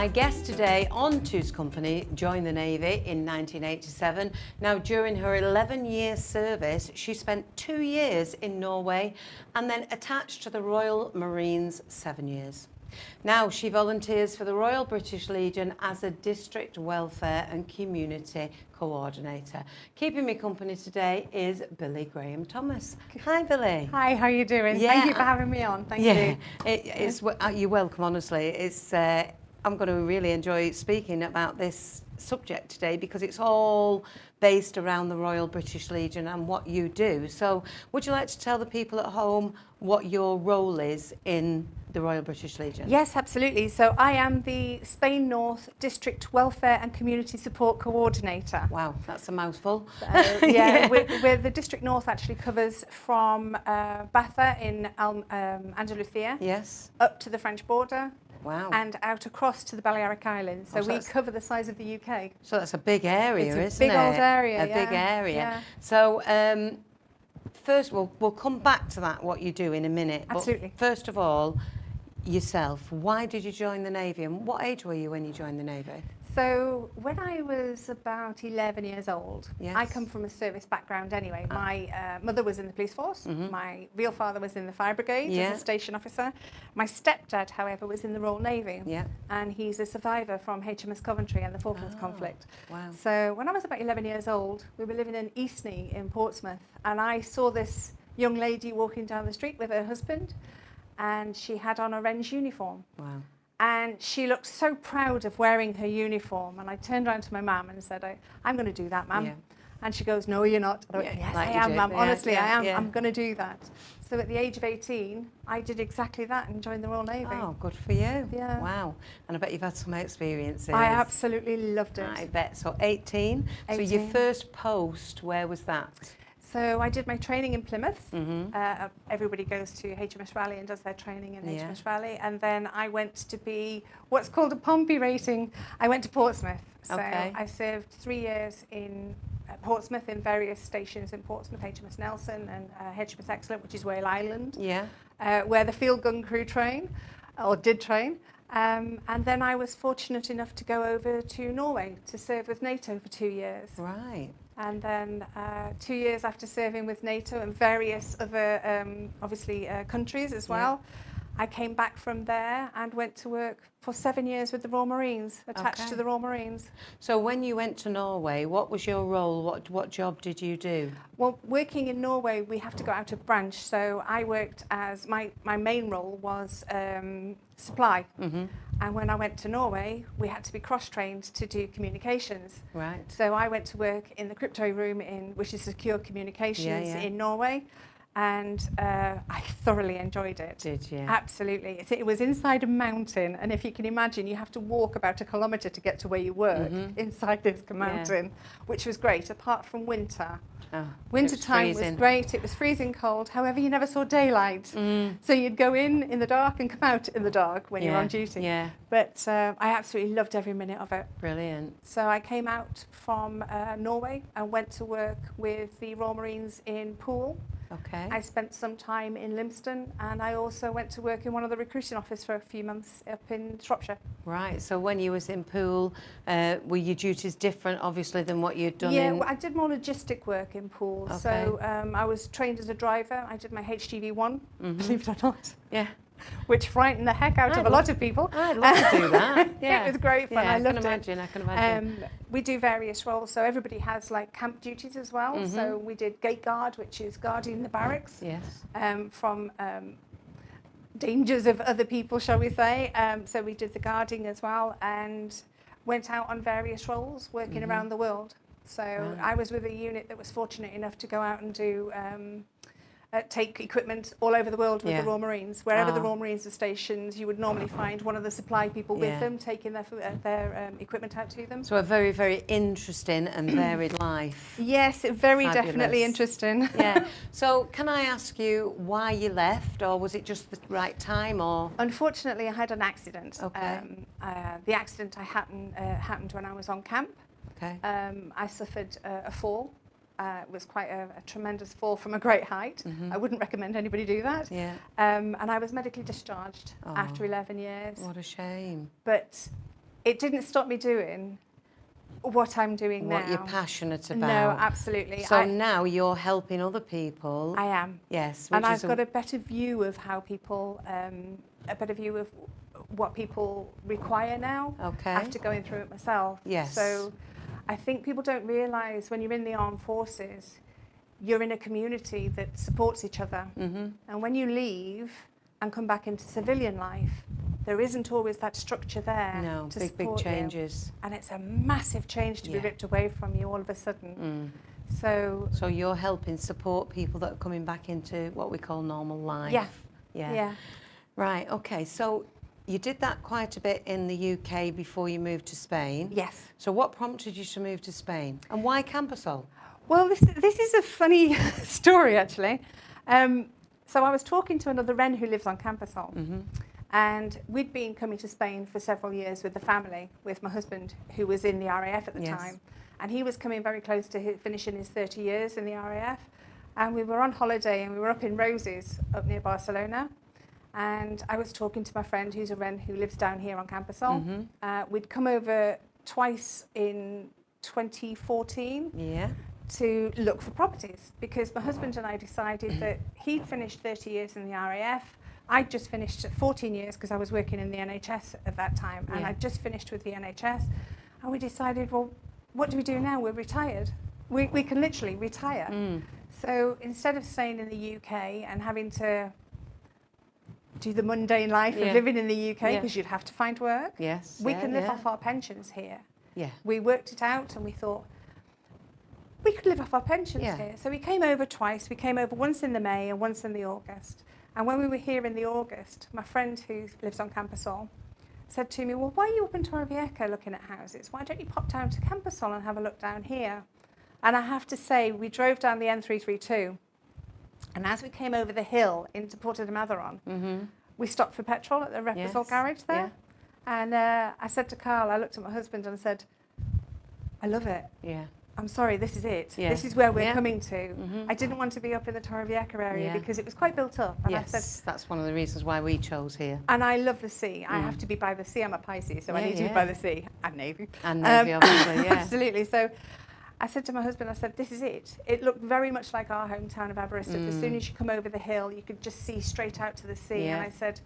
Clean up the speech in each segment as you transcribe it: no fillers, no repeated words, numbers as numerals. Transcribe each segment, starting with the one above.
My guest today on Two's Company joined the Navy in 1987. Now, during her 11-year service, she spent 2 years in Norway and then attached to the Royal Marines 7 years. Now, she volunteers for the Royal British Legion as a District Welfare and Community Coordinator. Keeping me company today is Billie Graham Thomas. Hi, Billie. Hi, how are you doing? Yeah. Thank you for having me on. Thank you. You're welcome, honestly. I'm going to really enjoy speaking about this subject today because it's all based around the Royal British Legion and what you do. So would you like to tell the people at home what your role is in the Royal British Legion? Yes, absolutely. So I am the Spain North District Welfare and Community Support Coordinator. Wow, that's a mouthful. Yeah, we're the District North actually covers from Baza in Andalusia, Yes. up to the French border. Wow. And out across to the Balearic Islands. So we cover the size of the UK. So that's a big area, isn't it? It's a big old area, A big area. Yeah. So first, we'll come back to that, what you do in a minute. Absolutely. But first of all, yourself. Why did you join the Navy and what age were you when you joined the Navy? So when I was about 11 years old, Yes. I come from a service background anyway. My mother was in the police force. Mm-hmm. My real father was in the fire brigade Yeah. as a station officer. My stepdad, however, was in the Royal Navy. Yeah. And he's a survivor from HMS Coventry and the Falklands conflict. Wow. So when I was about 11 years old, we were living in Eastney in Portsmouth, and I saw this young lady walking down the street with her husband, and she had on a Wren's uniform. Wow. And she looked so proud of wearing her uniform. And I turned around to my mum and said, I'm going to do that, mum. Yeah. And she goes, no, you're not. I thought, Yeah, yes, like I you am, do. mum. Yeah, Honestly, yeah, I am. yeah. I'm going to do that. So at the age of 18, I did exactly that and joined the Royal Navy. Oh, good for you. Yeah. Wow. And I bet you've had some experiences. I absolutely loved it. I bet. So 18. So your 18. first post, where was that? So I did my training in Plymouth. Mm-hmm. Everybody goes to HMS Raleigh and does their training in Yeah. HMS Raleigh. And then I went to be what's called a Pompey rating. I went to Portsmouth. So Okay. I served 3 years in Portsmouth in various stations in Portsmouth, HMS Nelson and HMS Excellent, which is Whale Island, Yeah. where the field gun crew train, or did train. And then I was fortunate enough to go over to Norway to serve with NATO for 2 years. Right. And then 2 years after serving with NATO and various other, countries as well, I came back from there and went to work for 7 years with the Royal Marines, attached Okay. to the Royal Marines. So when you went to Norway, what was your role? What job did you do? Well, working in Norway, we have to go out of branch. So I worked as, my main role was supply. Mm-hmm. And when I went to Norway, we had to be cross-trained to do communications. Right. So I went to work in the crypto room, which is secure communications Yeah. in Norway, and I thoroughly enjoyed it. Did you? Absolutely. It was inside a mountain, and if you can imagine, you have to walk about 1 kilometre to get to where you work inside this mountain, which was great, apart from winter. Oh, Winter time was freezing. great. It was freezing cold. However, you never saw daylight. So you'd go in the dark and come out in the dark when you were on duty. Yeah. But I absolutely loved every minute of it. Brilliant. So I came out from Norway and went to work with the Royal Marines in Poole. Okay. I spent some time in Lympstone, and I also went to work in one of the recruiting offices for a few months up in Shropshire. Right. So when you was in Poole, were your duties different, obviously, than what you'd done Yeah, in... well, I did more logistic work in Poole. Okay. So I was trained as a driver. I did my HGV1, believe it or not. Yeah. Which frightened the heck out of a lot of people. I'd love to do that. Yeah. It was great fun. Yeah, I loved I can imagine. We do various roles, so everybody has like camp duties as well. So we did gate guard, which is guarding the barracks Yes. from dangers of other people, shall we say. So we did the guarding as well, and went out on various roles, working around the world. So I was with a unit that was fortunate enough to go out and do take equipment all over the world with the Royal Marines. Wherever the Royal Marines are stationed, you would normally find one of the supply people with them, taking their equipment out to them. So a very, very interesting and varied life. Yes, very Fabulous. Definitely interesting. Yeah. So can I ask you why you left, or was it just the right time, or? Unfortunately, I had an accident. Okay. The accident happened when I was on camp. Okay. I suffered a fall. It was quite a tremendous fall from a great height. I wouldn't recommend anybody do that. Yeah. And I was medically discharged after 11 years. What a shame. But it didn't stop me doing what I'm doing now. What you're passionate about. No, absolutely. So now you're helping other people. I am. Yes. And I've got a better view of how people, a better view of what people require now. Okay. After going through it myself. Yes. So I think people don't realise when you're in the armed forces, you're in a community that supports each other. Mm-hmm. And when you leave and come back into civilian life, there isn't always that structure there. No, to big support changes. You. And it's a massive change to be ripped away from you all of a sudden. So you're helping support people that are coming back into what we call normal life. Yeah. Right, okay. So you did that quite a bit in the UK before you moved to Spain. Yes. So what prompted you to move to Spain? And why Camposol? Well, this is a funny story, actually. So I was talking to another Wren who lives on Camposol. Mm-hmm. And we'd been coming to Spain for several years with the family, with my husband, who was in the RAF at the time. And he was coming very close to finishing his 30 years in the RAF. And we were on holiday and we were up in Roses, up near Barcelona. And I was talking to my friend who's a Wren who lives down here on Camposol. Mm-hmm. We'd come over twice in 2014 to look for properties because my husband and I decided that he'd finished 30 years in the RAF. I'd just finished 14 years because I was working in the NHS at that time, and I'd just finished with the NHS. And we decided, well, what do we do now? We're retired. We can literally retire. So instead of staying in the UK and having to do the mundane life of living in the UK, because you'd have to find work, we can live off our pensions here. We worked it out and we thought, we could live off our pensions here. So we came over twice. We came over once in the May and once in the August. And when we were here in the August, my friend who lives on Camposol said to me, well, why are you up in Torrevieja looking at houses? Why don't you pop down to Camposol and have a look down here? And I have to say, we drove down the N332. And as we came over the hill into Porta de Madrón, we stopped for petrol at the Repsol garage there. And I said to Carl, I looked at my husband and I said, I love it. I'm sorry, this is it. This is where we're coming to. I didn't want to be up in the Torrevieja area because it was quite built up. And I said, that's one of the reasons why we chose here. And I love the sea. I have to be by the sea. I'm a Pisces, so I need to be by the sea. And Navy. And Navy, obviously, Absolutely. So I said to my husband, I said, this is it. It looked very much like our hometown of Aberystwyth. As soon as you come over the hill, you could just see straight out to the sea. And I said,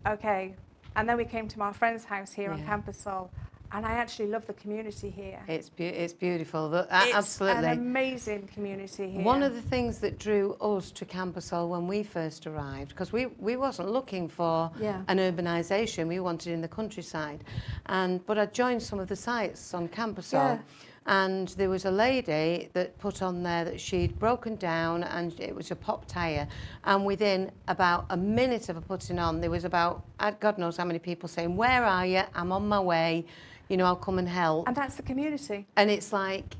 okay. And then we came to my friend's house here on Camposol. And I actually love the community here. It's beautiful. It's absolutely an amazing community here. One of the things that drew us to Camposol when we first arrived, because we wasn't looking for an urbanisation, we wanted in the countryside. But I joined some of the sites on Camposol. And there was a lady that put on there that she'd broken down and it was a pop tyre. And within about a minute of her putting on, there was about, God knows how many people saying, where are you? I'm on my way. You know, I'll come and help. And that's the community. And it's like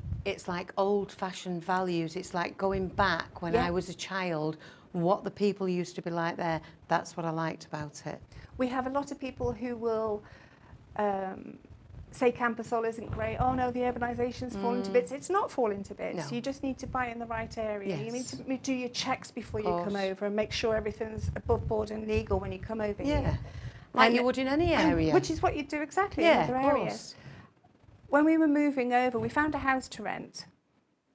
old-fashioned values. It's like going back when I was a child, what the people used to be like there. That's what I liked about it. We have a lot of people who will say Camposol isn't great. Oh no, the urbanisation's falling to bits. It's not falling to bits. No. You just need to buy in the right area. You need to do your checks before you come over and make sure everything's above board and legal when you come over here. Like you would in any area. Which is what you do exactly in other areas. When we were moving over, we found a house to rent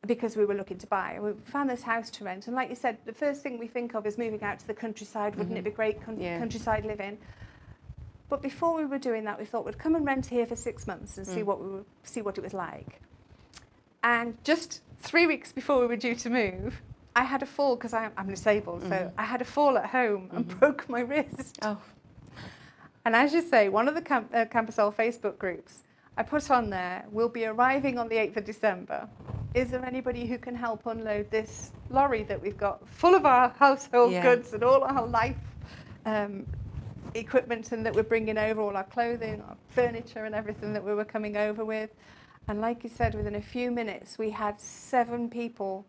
because we were looking to buy. We found this house to rent. And like you said, the first thing we think of is moving out to the countryside. Wouldn't it be great countryside living? But before we were doing that, we thought we'd come and rent here for 6 months and see what it was like. And just 3 weeks before we were due to move, I had a fall because I'm disabled. So I had a fall at home and broke my wrist. Oh. And as you say, one of the Camposol Facebook groups, I put on there, we'll be arriving on the 8th of December. Is there anybody who can help unload this lorry that we've got full of our household goods and all our life equipment and that we're bringing over, all our clothing, our furniture and everything that we were coming over with. And like you said, within a few minutes, we had 7 people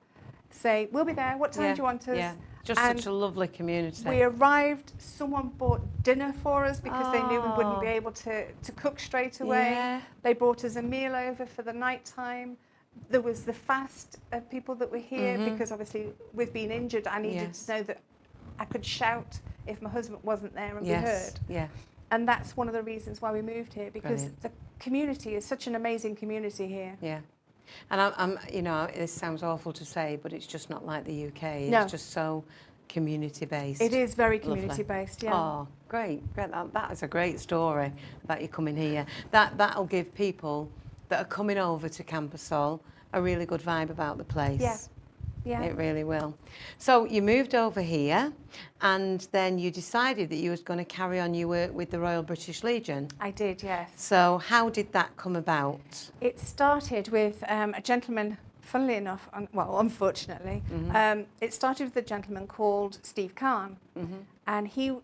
say, we'll be there, what time do you want us? Just such a lovely community. We arrived, someone bought dinner for us because they knew we wouldn't be able to cook straight away. They brought us a meal over for the night time. There was the fast of people that were here because obviously with being injured, I needed to know that I could shout if my husband wasn't there and be heard. And that's one of the reasons why we moved here, because Brilliant. the community is such an amazing community here. Yeah. And I'm, you know, this sounds awful to say, but it's just not like the UK. No. It's just so community-based. It is very Lovely. community-based, yeah. Oh, great. That is a great story about you coming here. That'll give people that are coming over to Campersol a really good vibe about the place. Yeah. Yeah. It really will. So you moved over here, and then you decided that you was going to carry on your work with the Royal British Legion. I did, yes. So how did that come about? It started with a gentleman, funnily enough, well, unfortunately, it started with a gentleman called Steve Kahn, and he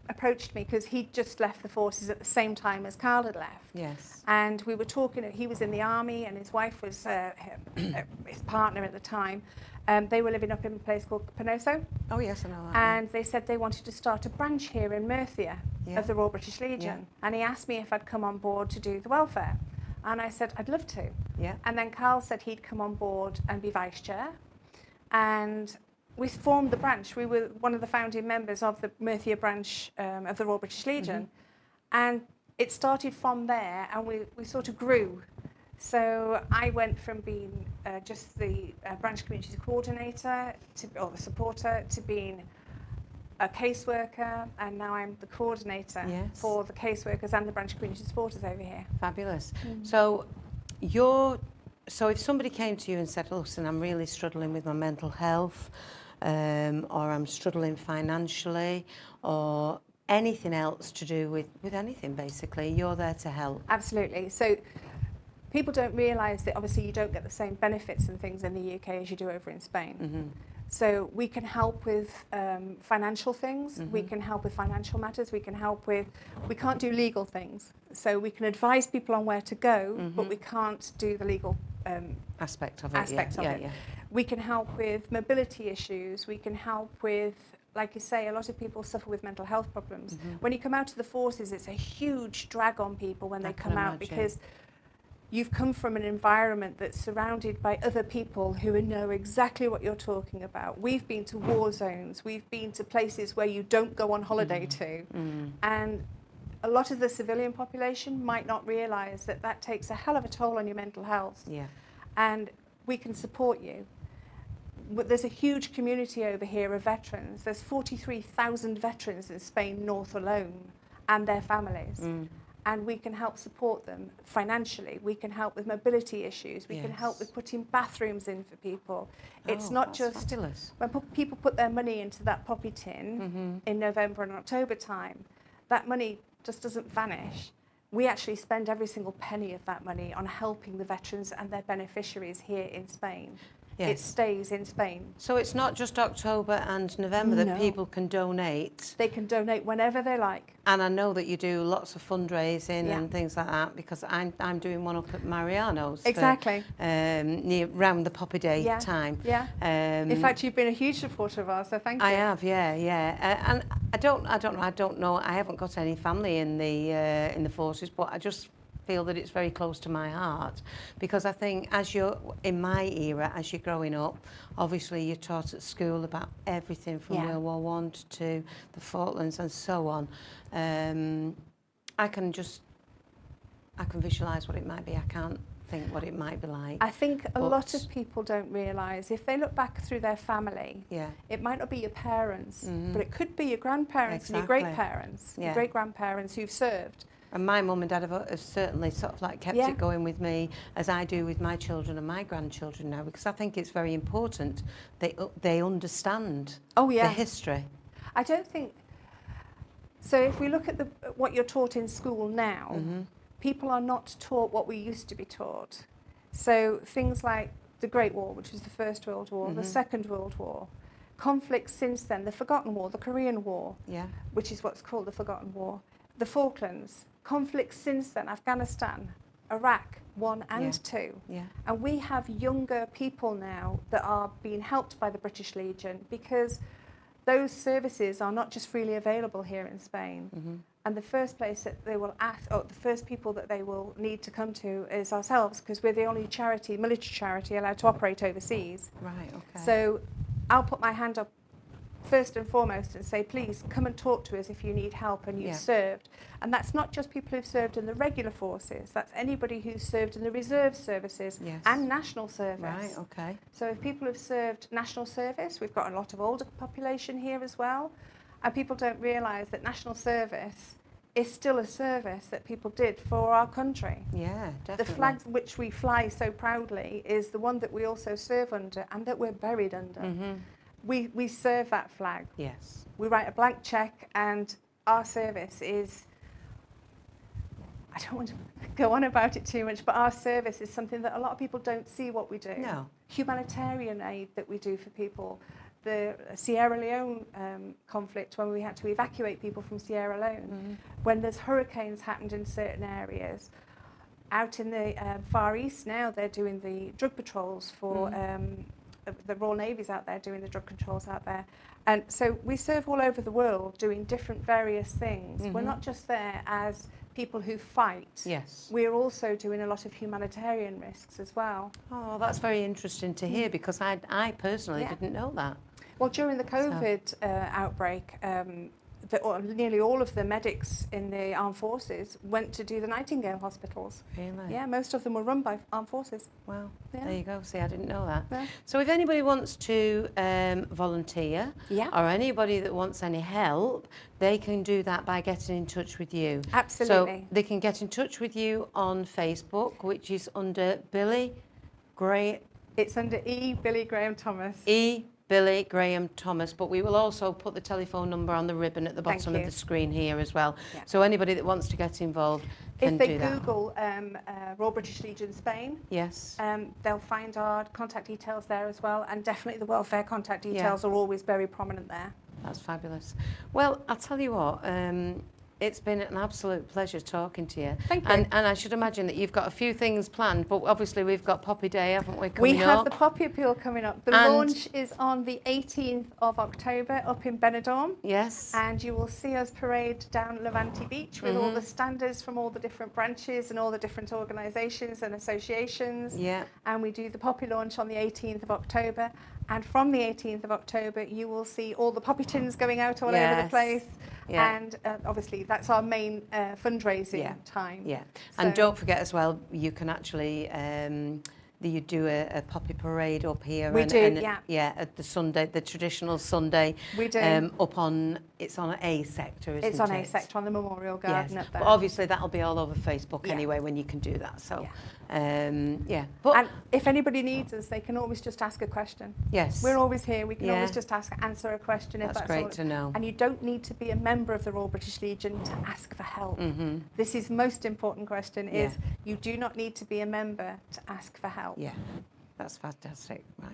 approached me because he'd just left the forces at the same time as Carl had left. Yes. And we were talking, he was in the army and his wife was his partner at the time. They were living up in a place called Penoso. Oh yes, I know that. And they said they wanted to start a branch here in Mercia Yeah. of the Royal British Legion. Yeah. And he asked me if I'd come on board to do the welfare. And I said, I'd love to. Yeah. And then Carl said he'd come on board and be vice chair. And we formed the branch. We were one of the founding members of the Mercia branch of the Royal British Legion. And it started from there, and we sort of grew. So I went from being just the branch community coordinator, or the supporter, to being a caseworker, and now I'm the coordinator Yes. for the caseworkers and the branch community supporters over here. Fabulous. So if somebody came to you and said, listen, I'm really struggling with my mental health, or I'm struggling financially, or anything else to do with anything, basically, you're there to help. Absolutely. So people don't realise that obviously you don't get the same benefits and things in the UK as you do over in Spain. So we can help with financial things, we can help with financial matters, we can't do legal things. So we can advise people on where to go, but we can't do the legal Aspect of it. Yeah. We can help with mobility issues, we can help with, like you say, a lot of people suffer with mental health problems. When you come out of the forces, it's a huge drag on people when they come out, because you've come from an environment that's surrounded by other people who know exactly what you're talking about. We've been to war zones, we've been to places where you don't go on holiday to, and a lot of the civilian population might not realise that that takes a hell of a toll on your mental health. Yeah. And we can support you. There's a huge community over here of veterans. There's 43,000 veterans in Spain North alone, and their families. And we can help support them financially. We can help with mobility issues. We can help with putting bathrooms in for people. It's not just fabulous. when people put their money into that poppy tin in November and October time, that money just doesn't vanish. We actually spend every single penny of that money on helping the veterans and their beneficiaries here in Spain. Yes. It stays in Spain. So it's not just October and November that No. people can donate. They can donate whenever they like. And I know that you do lots of fundraising Yeah. and things like that, because I'm doing one up at Mariano's. Exactly. Near round the Poppy Day time. Yeah. In fact, you've been a huge supporter of ours, so thank you. I have, yeah. And I don't know. I haven't got any family in the forces, but I just feel that it's very close to my heart, because I think as you're in my era, as you're growing up, obviously you're taught at school about everything from World War One to the Falklands and so on. I can visualise what it might be. I can't think what it might be like. I think a lot of people don't realise, if they look back through their family, it might not be your parents, but it could be your grandparents and your great-parents, your great-grandparents who've served. And my mum and dad have certainly sort of like kept it going with me, as I do with my children and my grandchildren now, because I think it's very important they understand the history. I don't think... So if we look at what you're taught in school now, people are not taught what we used to be taught. So things like the Great War, which was the First World War, the Second World War, conflicts since then, the Forgotten War, the Korean War, which is what's called the Forgotten War, the Falklands, conflicts since then, Afghanistan, Iraq 1 and 2. And we have younger people now that are being helped by the British Legion, because those services are not just freely available here in Spain. And the first place that they will ask, or the first people that they will need to come to is ourselves, because we're the only military charity allowed to operate overseas. Right, okay. So I'll put my hand up first and foremost and say, please come and talk to us if you need help and you've served. And that's not just people who've served in the regular forces, that's anybody who's served in the reserve services and national service. Right, okay. So if people have served national service, we've got a lot of older population here as well, and people don't realise that national service is still a service that people did for our country. Yeah, definitely. The flag which we fly so proudly is the one that we also serve under and that we're buried under. We serve that flag. Yes. We write a blank cheque, and our service is, I don't want to go on about it too much, but our service is something that a lot of people don't see what we do. No. Humanitarian aid that we do for people. The Sierra Leone conflict, when we had to evacuate people from Sierra Leone, when there's hurricanes happened in certain areas. Out in the Far East now, they're doing the drug patrols for the Royal Navy's out there doing the drug controls out there. And so we serve all over the world doing different various things. We're not just there as people who fight. Yes. We're also doing a lot of humanitarian risks as well. Oh, that's very interesting to hear, because I personally didn't know that. Well, during the COVID outbreak, nearly all of the medics in the armed forces went to do the Nightingale hospitals. Really? Yeah, most of them were run by armed forces. Wow, Yeah. there you go. See, I didn't know that. Yeah. So if anybody wants to volunteer, or anybody that wants any help, they can do that by getting in touch with you. Absolutely. So they can get in touch with you on Facebook, which is under Billie Gray. It's under Billie Graham Thomas. Billie Graham Thomas, but we will also put the telephone number on the ribbon at the bottom of the screen here as well. Yeah. So anybody that wants to get involved can do that. If they Google Royal British Legion Spain, they'll find our contact details there as well, and definitely the welfare contact details are always very prominent there. That's fabulous. Well, I'll tell you what, it's been an absolute pleasure talking to you. Thank you. And I should imagine that you've got a few things planned, but obviously we've got Poppy Day, haven't we, coming up? We have the Poppy Appeal coming up. The launch is on the 18th of October up in Benidorm. Yes. And you will see us parade down Levante Beach with all the standers from all the different branches and all the different organisations and associations. Yeah. And we do the Poppy launch on the 18th of October. And from the 18th of October, you will see all the poppy tins going out all over the place. Yeah. And obviously, that's our main fundraising time. Yeah. So, and don't forget as well, you can actually you do a poppy parade up here. We do, yeah, at the Sunday, the traditional Sunday. We do. Up on, it's on A sector, isn't it? It's on A sector, on the Memorial Garden up there. But obviously, that'll be all over Facebook anyway when you can do that. So, But, and if anybody needs us, they can always just ask a question. Yes. We're always here. We can always just answer a question. That's great to know. And you don't need to be a member of the Royal British Legion to ask for help. This is most important question is you do not need to be a member to ask for help. Yeah, that's fantastic. Right.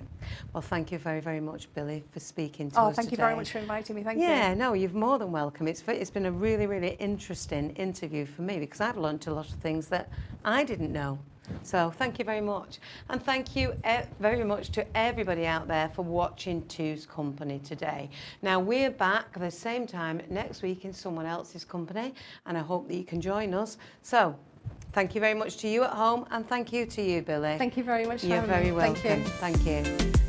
Well, thank you very, very much, Billie, for speaking to us Oh, thank you very much for inviting me. Thank you. Yeah, no, you're more than welcome. It's been a really, really interesting interview for me, because I've learned a lot of things that I didn't know. So thank you very much. And thank you very much to everybody out there for watching Two's Company today. Now, we're back at the same time next week in someone else's company, and I hope that you can join us. So thank you very much to you at home, and thank you to you, Billie. Thank you very much for having me. You're very welcome. Thank you. Thank you.